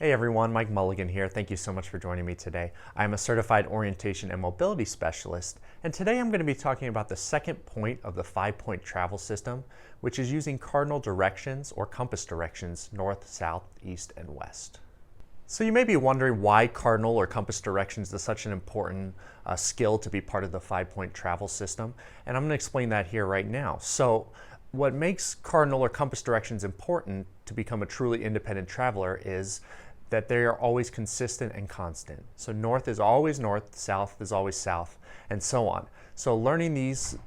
Hey everyone, Mike Mulligan here. Thank you so much for joining me today. I'm a certified orientation and mobility specialist, and today I'm going to be talking about the second point of the 5-point travel system, which is using cardinal directions or compass directions, north, south, east, and west. So you may be wondering why cardinal or compass directions is such an important skill to be part of the 5-point travel system, and I'm going to explain that here right now. So what makes cardinal or compass directions important to become a truly independent traveler is that they are always consistent and constant. So north is always north, south is always south, and so on. So learning these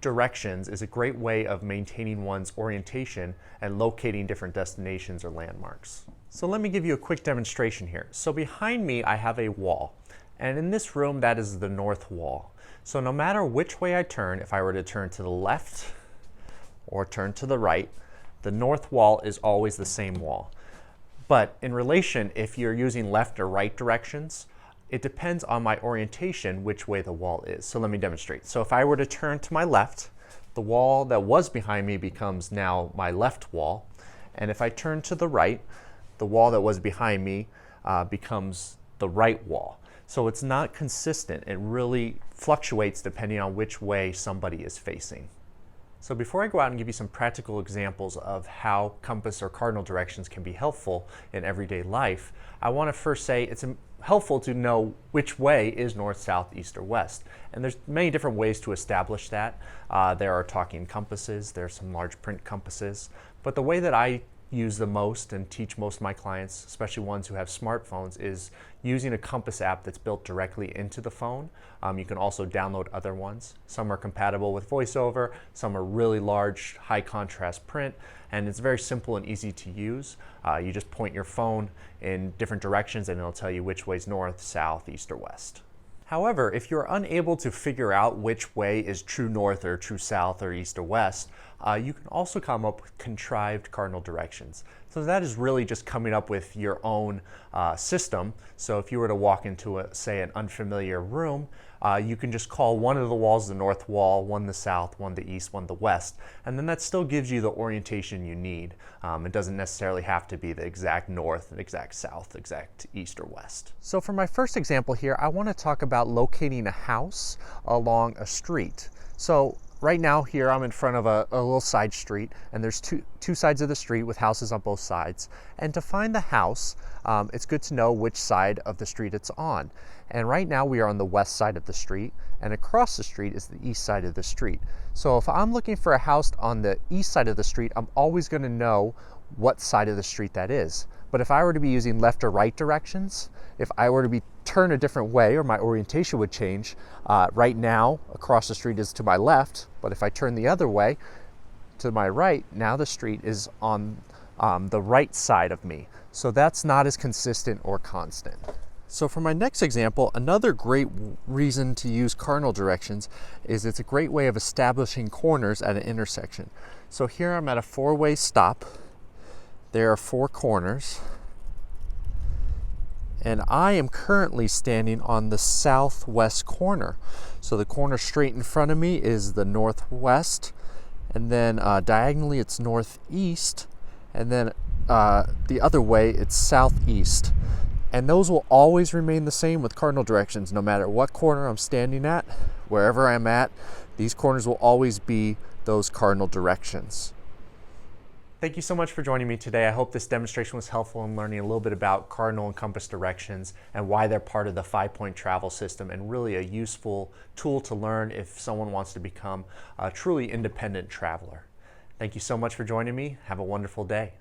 directions is a great way of maintaining one's orientation and locating different destinations or landmarks. So let me give you a quick demonstration here. So behind me I have a wall, and in this room that is the north wall. So no matter which way I turn, if I were to turn to the left or turn to the right, the north wall is always the same wall. But in relation, if you're using left or right directions, it depends on my orientation which way the wall is. So let me demonstrate. So if I were to turn to my left, the wall that was behind me becomes now my left wall. And if I turn to the right, the wall that was behind me becomes the right wall. So it's not consistent. It really fluctuates depending on which way somebody is facing. So before I go out and give you some practical examples of how compass or cardinal directions can be helpful in everyday life, I want to first say it's helpful to know which way is north, south, east, or west. And there's many different ways to establish that. There are talking compasses, there are some large print compasses, but the way that I use the most and teach most of my clients, especially ones who have smartphones, is using a compass app that's built directly into the phone. You can also download other ones. Some are compatible with VoiceOver, some are really large, high contrast print, and it's very simple and easy to use. You just point your phone in different directions and it'll tell you which way's north, south, east, or west. However, if you're unable to figure out which way is true north or true south or east or west, you can also come up with contrived cardinal directions. So that is really just coming up with your own system. So if you were to walk into, say, an unfamiliar room, you can just call one of the walls the north wall, one the south, one the east, one the west, and then that still gives you the orientation you need. It doesn't necessarily have to be the exact north, exact south, exact east or west. So for my first example here, I want to talk about locating a house along a street. So right now here I'm in front of a little side street, and there's two sides of the street with houses on both sides. And to find the house, it's good to know which side of the street it's on. And right now we are on the west side of the street, and across the street is the east side of the street. So if I'm looking for a house on the east side of the street, I'm always going to know what side of the street that is. But if I were to be using left or right directions, if I were to be turned a different way, or my orientation would change. Right now across the street is to my left, but if I turn the other way to my right, now the street is on the right side of me. So that's not as consistent or constant. So for my next example, another great reason to use cardinal directions is it's a great way of establishing corners at an intersection. So here I'm at a 4-way stop. There are 4 corners, and I am currently standing on the southwest corner. So the corner straight in front of me is the northwest, and then diagonally it's northeast, and then the other way it's southeast. And those will always remain the same with cardinal directions. No matter what corner I'm standing at, wherever I'm at, these corners will always be those cardinal directions. Thank you so much for joining me today. I hope this demonstration was helpful in learning a little bit about cardinal and compass directions and why they're part of the 5-point travel system, and really a useful tool to learn if someone wants to become a truly independent traveler. Thank you so much for joining me. Have a wonderful day.